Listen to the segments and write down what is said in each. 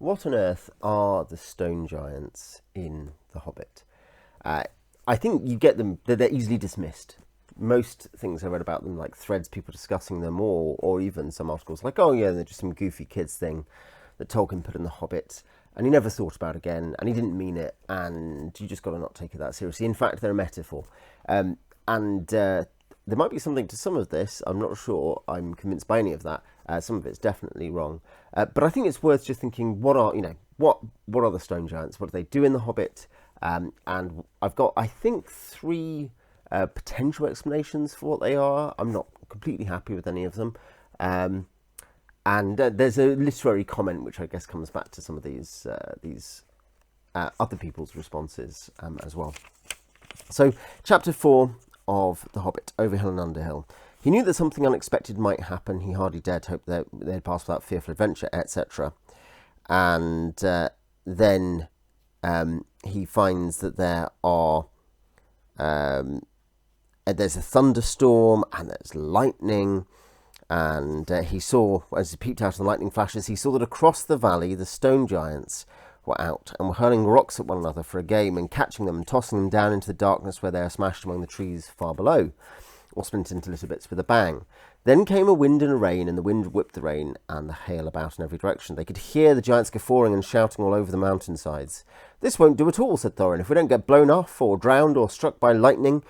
what on earth are the stone giants in The Hobbit? I think you get them, they're easily dismissed. Most things I read about them, like threads, people discussing them, or even some articles like, oh yeah, they're just some goofy kids thing that Tolkien put in The Hobbit, and he never thought about again, and he didn't mean it, and you just got to not take it that seriously. In fact, they're a metaphor. There might be something to some of this. I'm not sure I'm convinced by any of that. Some of it's definitely wrong. But I think it's worth just thinking, what are the stone giants? What do they do in The Hobbit? And I've got, I think, 3 potential explanations for what they are. I'm not completely happy with any of them. And there's a literary comment which I guess comes back to some of these other people's responses as well. So, chapter 4 of The Hobbit, Over Hill and Under Hill. He knew that something unexpected might happen. He hardly dared hope that they'd pass without fearful adventure, etc. And then he finds that there's a thunderstorm and there's lightning. And he saw, as he peeped out of the lightning flashes, he saw that across the valley the stone giants were out and were hurling rocks at one another for a game and catching them and tossing them down into the darkness where they are smashed among the trees far below, or splintered into little bits with a bang. Then came a wind and a rain, and the wind whipped the rain and the hail about in every direction. They could hear the giants guffawing and shouting all over the mountainsides. "This won't do at all," said Thorin. "If we don't get blown off or drowned or struck by lightning,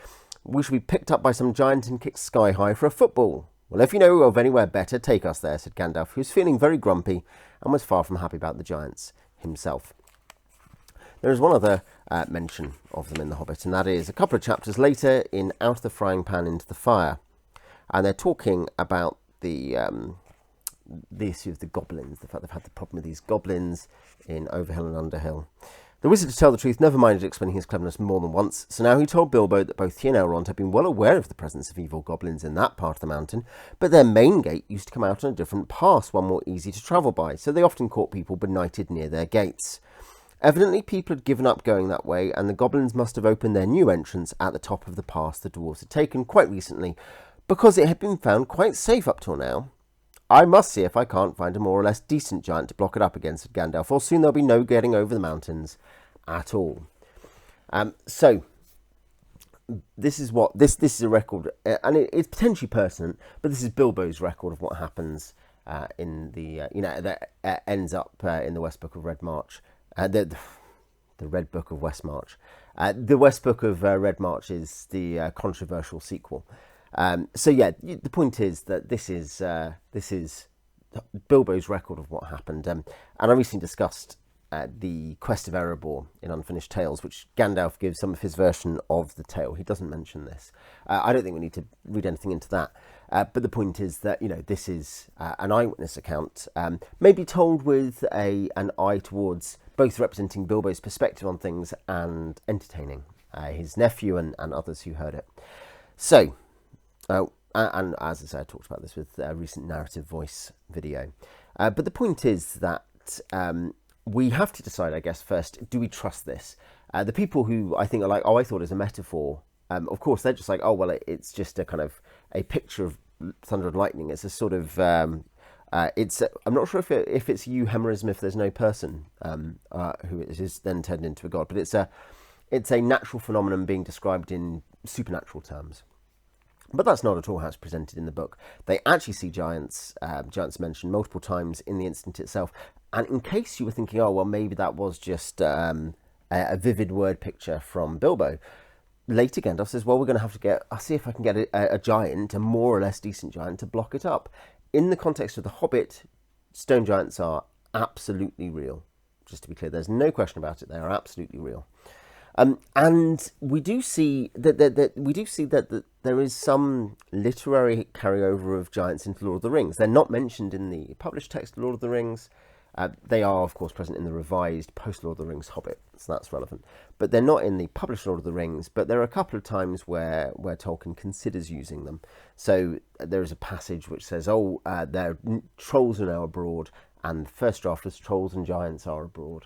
we shall be picked up by some giant and kicked sky high for a football." "Well, if you know of anywhere better, take us there," said Gandalf, who was feeling very grumpy and was far from happy about the giants himself. There is one other mention of them in The Hobbit, and that is a couple of chapters later in Out of the Frying Pan into the Fire. And they're talking about the issue of the goblins, the fact they've had the problem with these goblins in Over Hill and Under Hill. The wizard, to tell the truth, never minded explaining his cleverness more than once, so now he told Bilbo that both he and Elrond had been well aware of the presence of evil goblins in that part of the mountain, but their main gate used to come out on a different pass, one more easy to travel by, so they often caught people benighted near their gates. Evidently people had given up going that way, and the goblins must have opened their new entrance at the top of the pass the dwarves had taken quite recently, because it had been found quite safe up till now. "I must see if I can't find a more or less decent giant to block it up against," said Gandalf, "or soon there'll be no getting over the mountains at all." So this is what this is a record, and it's potentially pertinent, but this is Bilbo's record of what happens in the that ends up in the West Book of Red March, the Red Book of West March. The West Book of Red March is the controversial sequel. So yeah, the point is that this is Bilbo's record of what happened, and I recently discussed the Quest of Erebor in Unfinished Tales, which Gandalf gives some of his version of the tale. He doesn't mention this. I don't think we need to read anything into that. But the point is that this is an eyewitness account, maybe told with an eye towards both representing Bilbo's perspective on things and entertaining his nephew and others who heard it. So. And as I said, I talked about this with a recent narrative voice video. But the point is that we have to decide, I guess, first, do we trust this? The people who I think are like, oh, I thought it was a metaphor. Of course, they're just like, oh, well, it's just a kind of a picture of thunder and lightning. It's a sort of, I'm not sure if it's euhemerism if there's no person who is then turned into a god. But it's a natural phenomenon being described in supernatural terms. But that's not at all how it's presented in the book. They actually see giants mentioned multiple times in the incident itself. And in case you were thinking, oh, well, maybe that was just a vivid word picture from Bilbo, later Gandalf says, well, we're going to have to I'll see if I can get a giant, a more or less decent giant, to block it up. In the context of The Hobbit, stone giants are absolutely real. Just to be clear, there's no question about it. They are absolutely real. And we do see that there is some literary carryover of giants into Lord of the Rings. They're not mentioned in the published text of Lord of the Rings. They are, of course, present in the revised post-Lord of the Rings Hobbit, so that's relevant. But they're not in the published Lord of the Rings, but there are a couple of times where Tolkien considers using them. So there is a passage which says, trolls are now abroad, and the first draft was trolls and giants are abroad.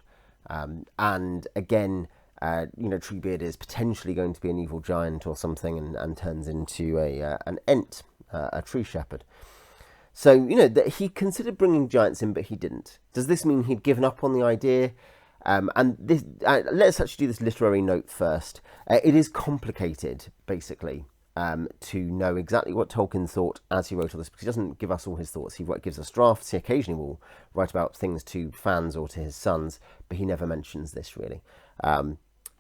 And again, Treebeard is potentially going to be an evil giant or something and turns into an ent, a tree shepherd. So, that he considered bringing giants in, but he didn't. Does this mean he'd given up on the idea? And this, let's actually do this literary note first. It is complicated, basically, to know exactly what Tolkien thought as he wrote all this, because he doesn't give us all his thoughts. He gives us drafts. He occasionally will write about things to fans or to his sons, but he never mentions this, really.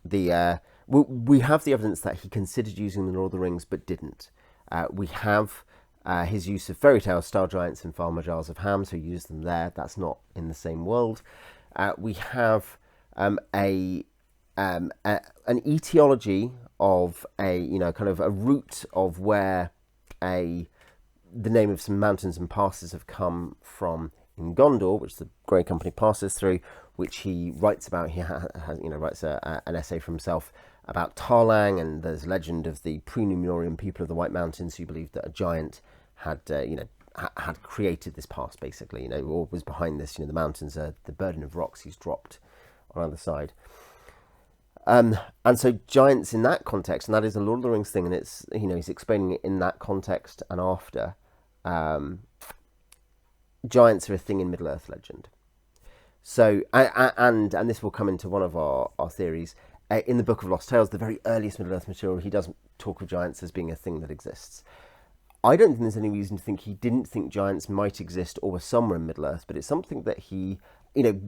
We have the evidence that he considered using the Lord of the Rings, but didn't. We have his use of fairy tales, star giants, and Farmer Jars of Ham, so he used them there. That's not in the same world. We have an etiology of kind of a root of where the name of some mountains and passes have come from in Gondor, which the Grey Company passes through, which he writes about. He writes an essay for himself about Tarlang, and there's a legend of the pre-Numenorean people of the White Mountains who believed that a giant had created this pass, basically, or was behind this. The mountains are the burden of rocks he's dropped on either side. And so giants in that context, and that is a Lord of the Rings thing, and it's, he's explaining it in that context and after. Giants are a thing in Middle-earth legend. So, and this will come into one of our theories. In the Book of Lost Tales, the very earliest Middle-earth material, he doesn't talk of giants as being a thing that exists. I don't think there's any reason to think he didn't think giants might exist or were somewhere in Middle-earth, but it's something that he,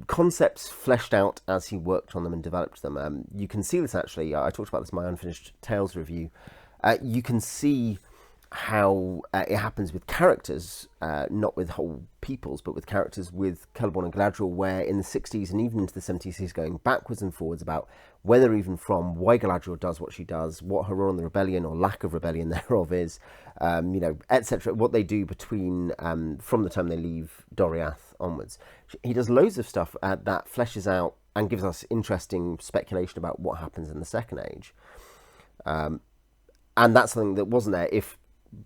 concepts fleshed out as he worked on them and developed them. You can see this, actually. I talked about this in my Unfinished Tales review. You can see how it happens with characters, not with whole peoples, but with characters with Celeborn and Galadriel, where in the 60s and even into the 70s he's going backwards and forwards about where they're even from, why Galadriel does what she does, what her role in the rebellion or lack of rebellion thereof is, etc., what they do between from the time they leave Doriath onwards. He does loads of stuff that fleshes out and gives us interesting speculation about what happens in the Second Age. And that's something that wasn't there if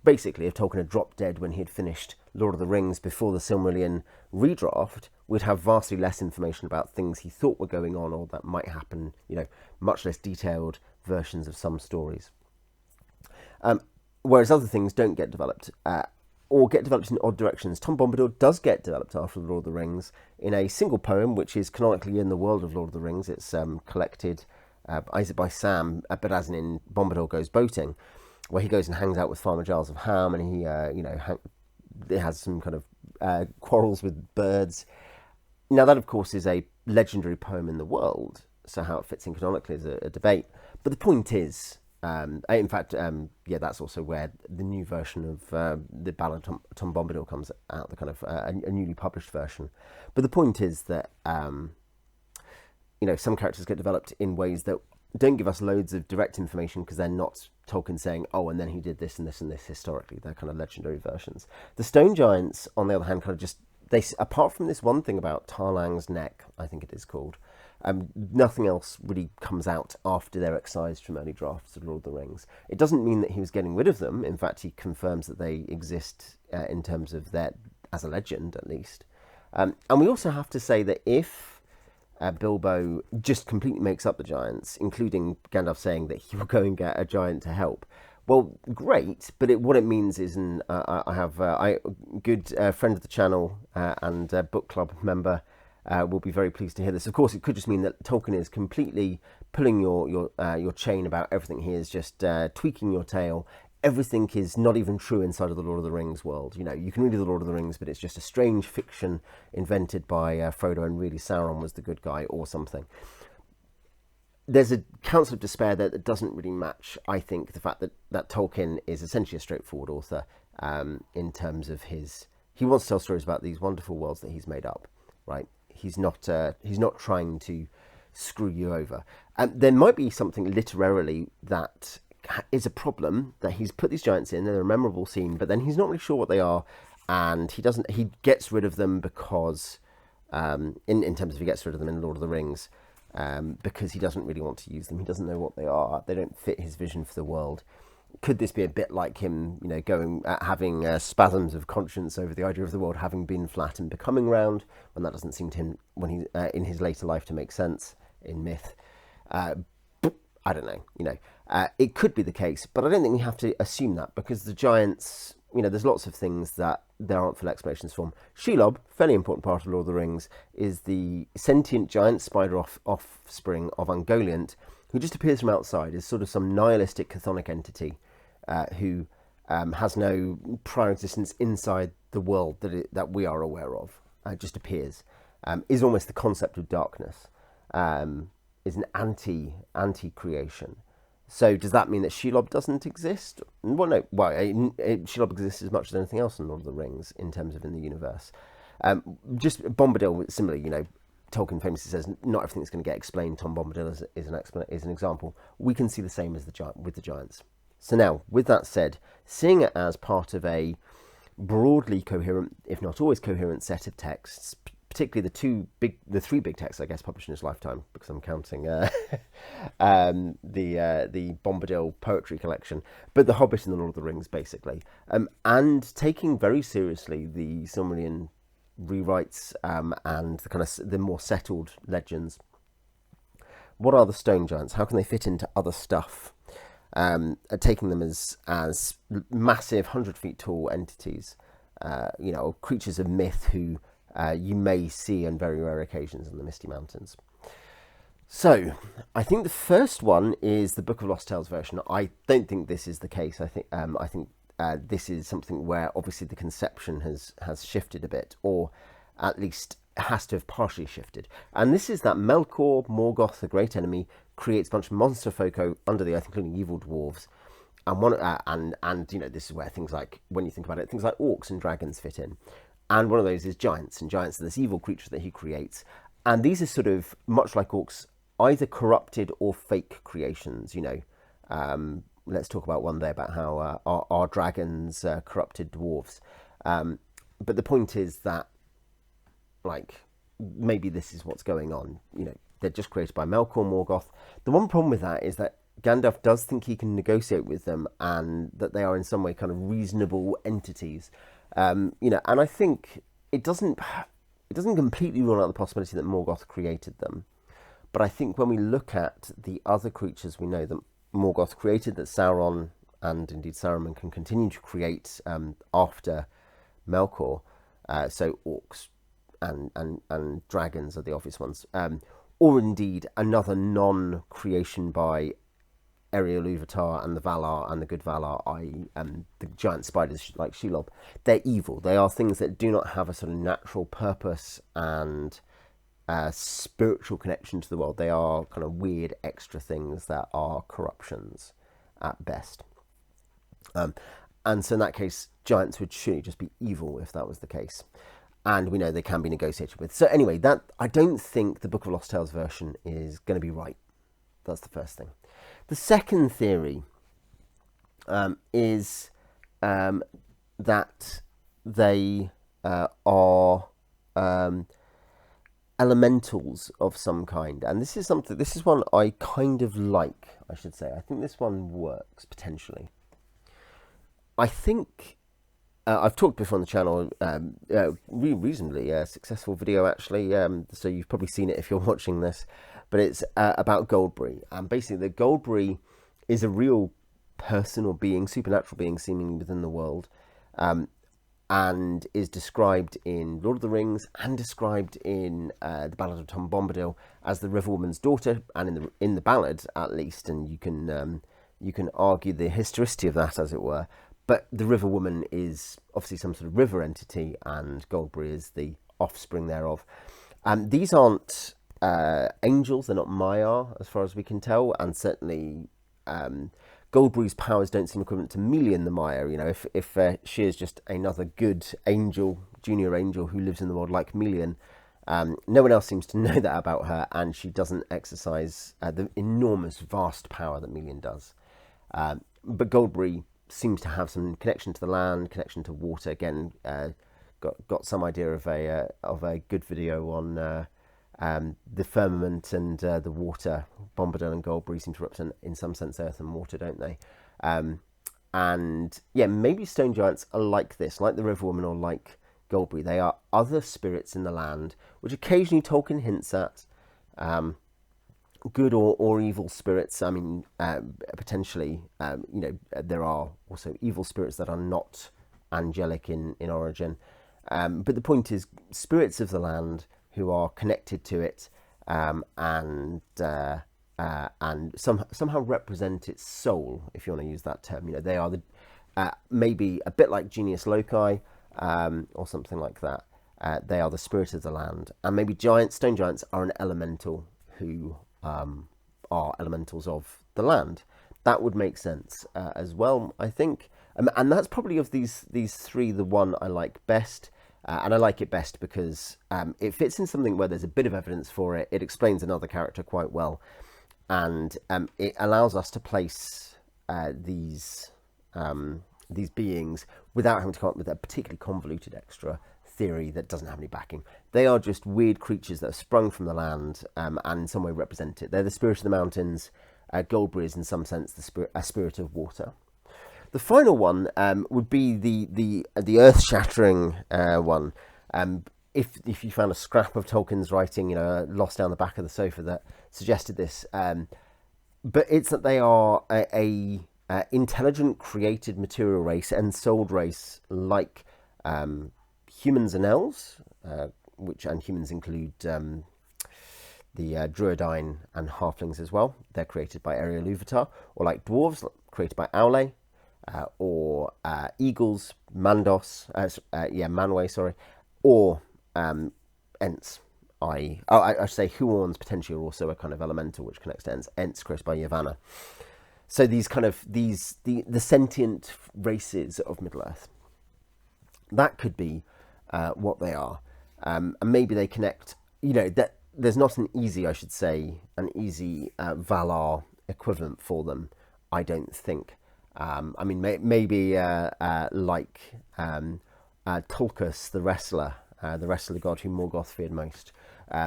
Tolkien had dropped dead when he had finished Lord of the Rings before the Silmarillion redraft, we'd have vastly less information about things he thought were going on or that might happen, much less detailed versions of some stories. Whereas other things don't get developed, or get developed in odd directions. Tom Bombadil does get developed after Lord of the Rings in a single poem, which is canonically in the world of Lord of the Rings. It's collected by Sam, but as in Bombadil Goes Boating, where he goes and hangs out with Farmer Giles of Ham, and he, has some kind of quarrels with birds. Now, that, of course, is a legendary poem in the world, so how it fits in canonically is a debate. But the point is, that's also where the new version of the Ballad of Tom Bombadil comes out, the kind of a newly published version. But the point is that, some characters get developed in ways that don't give us loads of direct information because they're not Tolkien saying, oh, and then he did this and this and this historically. They're kind of legendary versions. The stone giants, on the other hand, kind of just, apart from this one thing about Tarlang's neck, I think it is called, nothing else really comes out after they're excised from early drafts of Lord of the Rings. It doesn't mean that he was getting rid of them. In fact, he confirms that they exist in terms of as a legend, at least. And we also have to say that if Bilbo just completely makes up the giants, including Gandalf saying that he will go and get a giant to help. Well, great, but what it means is, and I have a good friend of the channel and book club member will be very pleased to hear this. Of course, it could just mean that Tolkien is completely pulling your chain about everything. He is just tweaking your tail. Everything is not even true inside of the Lord of the Rings world. You can read the Lord of the Rings, but it's just a strange fiction invented by Frodo, and really Sauron was the good guy or something. There's a Council of Despair that doesn't really match, I think, the fact that Tolkien is essentially a straightforward author in terms of he wants to tell stories about these wonderful worlds that he's made up, right? He's not trying to screw you over. There might be something literarily that is a problem, that he's put these giants in, they're a memorable scene, but then he's not really sure what they are, and he gets rid of them because, in terms of he gets rid of them in Lord of the Rings, because he doesn't really want to use them. He doesn't know what they are. They don't fit his vision for the world. Could this be a bit like him, having spasms of conscience over the idea of the world having been flat and becoming round, when that doesn't seem to him, when he in his later life, to make sense in myth? I don't know. It could be the case, but I don't think we have to assume that, because the giants, there's lots of things that there aren't full explanations for them. Shelob, fairly important part of Lord of the Rings, is the sentient giant spider offspring of Ungoliant, who just appears from outside as sort of some nihilistic chthonic entity who has no prior existence inside the world that we are aware of. Just appears. Is almost the concept of darkness. Is an anti-creation. So does that mean that Shelob doesn't exist? Well, no. Well, Shelob exists as much as anything else in Lord of the Rings in terms of in the universe. Just Bombadil, similarly, Tolkien famously says not everything's going to get explained. Tom Bombadil is an example. We can see the same with the giants. So now, with that said, seeing it as part of a broadly coherent, if not always coherent, set of texts, particularly the three big texts, I guess, published in his lifetime, because I'm counting the Bombadil poetry collection, but the Hobbit and the Lord of the Rings, basically, and taking very seriously the Silmarillion rewrites and the more settled legends. What are the stone giants? How can they fit into other stuff? Taking them as massive 100 feet tall entities, creatures of myth who you may see on very rare occasions in the Misty Mountains. So, I think the first one is the Book of Lost Tales version. I don't think this is the case. I think this is something where obviously the conception has shifted a bit, or at least has to have partially shifted. And this is that Melkor, Morgoth, the great enemy, creates a bunch of monster folk under the earth, including evil dwarves. And this is where things like, when you think about it, things like orcs and dragons fit in. And one of those is giants, and giants are this evil creature that he creates. And these are sort of, much like orcs, either corrupted or fake creations, Let's talk about one day about how our dragons corrupted dwarves. But the point is that, maybe this is what's going on. They're just created by Melkor, Morgoth. The one problem with that is that Gandalf does think he can negotiate with them, and that they are in some way kind of reasonable entities. And I think it doesn't completely rule out the possibility that Morgoth created them. But I think when we look at the other creatures we know that Morgoth created, that Sauron and indeed Saruman can continue to create after Melkor, so orcs and dragons are the obvious ones, or indeed another non-creation by Ariel Uvatar and the Valar and the good Valar, i.e. The giant spiders like Shelob. They're evil. They are things that do not have a sort of natural purpose and spiritual connection to the world. They are kind of weird extra things that are corruptions at best. And so in that case, giants would surely just be evil if that was the case. And we know they can be negotiated with. So anyway, that I don't think the Book of Lost Tales version is going to be right. That's the first thing. The second theory is that they are elementals of some kind, and this is one I kind of like. I should say, I think this one works potentially. I think I've talked before on the channel, reasonably successful video actually. So you've probably seen it if you're watching this. But it's about Goldberry, and basically the Goldberry is a real person or being, supernatural being, seemingly within the world, and is described in Lord of the Rings and described in the Ballad of Tom Bombadil as the River Woman's daughter, and in the ballad at least, and you can argue the historicity of that, as it were. But the River Woman is obviously some sort of river entity, and Goldberry is the offspring thereof. These aren't angels, they're not Maiar as far as we can tell, and certainly Goldberry's powers don't seem equivalent to Melian the Maiar. If she is just another good angel, junior angel who lives in the world like Melian, no one else seems to know that about her, and she doesn't exercise the enormous vast power that Melian does. But Goldberry seems to have some connection to the land, connection to water. Again, got some idea of a good video on the firmament and the water. Bombadil and Goldberry seem to represent, in some sense, earth and water, don't they? And yeah, maybe stone giants are like this, like the River Woman or like Goldberry. They are other spirits in the land, which occasionally Tolkien hints at. Good or evil spirits. I mean, potentially, there are also evil spirits that are not angelic in origin. But the point is, spirits of the land who are connected to it, and somehow represent its soul, if you want to use that term. They are maybe a bit like genius loci, or something like that. They are the spirit of the land, and maybe stone giants are an elemental who are elementals of the land. That would make sense as well, I think. And that's probably of these three the one I like best. And I like it best because it fits in something where there's a bit of evidence for it. It explains another character quite well, and it allows us to place these beings without having to come up with a particularly convoluted extra theory that doesn't have any backing. They are just weird creatures that have sprung from the land, and in some way represent it. They're the spirit of the mountains. Goldberry is, in some sense, a spirit of water. The final one would be the earth-shattering one. If you found a scrap of Tolkien's writing, lost down the back of the sofa that suggested this, but it's that they are a intelligent, created material race, ensouled race, like humans and elves, and humans include the Druidine and halflings as well. They're created by Ariel Luvatar, or like dwarves, created by Aule, or eagles, Mandos, Manwë, sorry, or Ents. I should say Huorns potentially are also a kind of elemental which connects to Ents. Ents created by Yavanna. So the sentient races of Middle Earth. That could be what they are, and maybe they connect. That there's not an easy Valar equivalent for them, I don't think. Maybe like Tulkas, the wrestler god whom Morgoth feared most.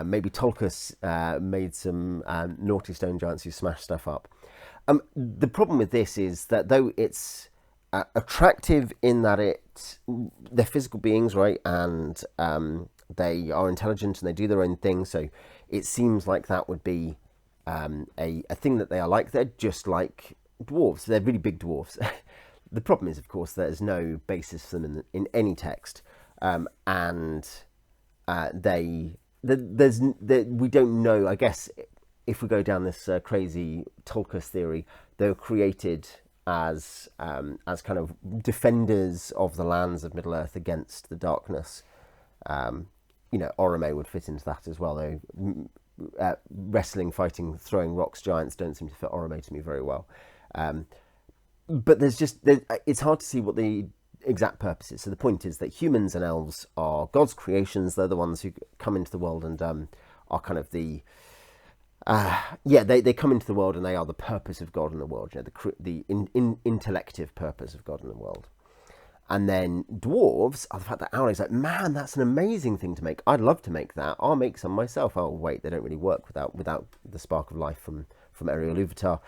Maybe Tulkas made some naughty stone giants who smashed stuff up. The problem with this is that though it's attractive in that they're physical beings, right, and they are intelligent and they do their own thing, so it seems like that would be a thing that they are like. They're just like dwarves. They're really big dwarves. The problem is, of course, there's no basis for them in any text, and we don't know. I guess if we go down this crazy Tulkas theory, they were created as kind of defenders of the lands of Middle Earth against the darkness. Orome would fit into that as well, though. Wrestling, fighting, throwing rocks giants don't seem to fit Orome to me very well. But it's hard to see what the exact purpose is. So the point is that humans and elves are God's creations. They're the ones who come into the world and are kind of they come into the world and they are the purpose of God in the world. The intellective purpose of God in the world. And then dwarves are the fact that Aule's like, man, that's an amazing thing to make. I'd love to make that. I'll make some myself. Oh wait, they don't really work without the spark of life from Ariel Luvatar.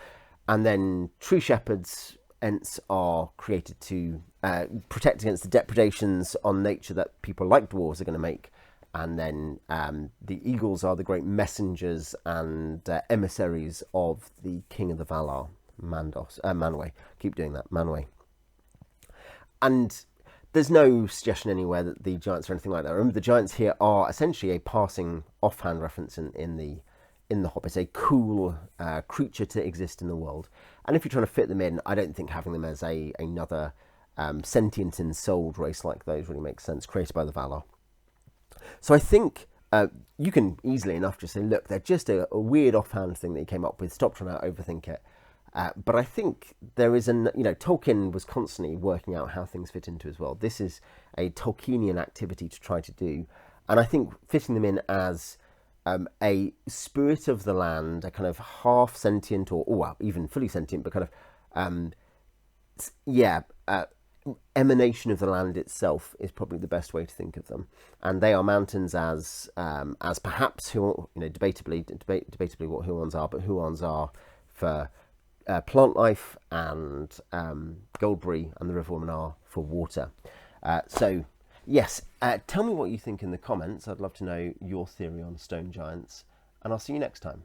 And then tree shepherds, Ents, are created to protect against the depredations on nature that people like dwarves are going to make. And then the eagles are the great messengers and emissaries of the king of the Valar, Manwë. Keep doing that, Manwë. And there's no suggestion anywhere that the giants are anything like that. Remember, the giants here are essentially a passing offhand reference in the Hobbit, a cool creature to exist in the world. And if you're trying to fit them in, I don't think having them as another sentient ensouled race like those really makes sense, created by the Valar. So I think you can easily enough just say, look, they're just a weird offhand thing that you came up with. Stop trying to overthink it. But I think there is Tolkien was constantly working out how things fit into his world. This is a Tolkienian activity to try to do. And I think fitting them in as a spirit of the land, a kind of half sentient or even fully sentient, but kind of, emanation of the land itself is probably the best way to think of them. And they are mountains as perhaps, debatably what Huorns are, but Huorns are for plant life, and Goldberry and the Riverwoman are for water. So yes, tell me what you think in the comments. I'd love to know your theory on stone giants, and I'll see you next time.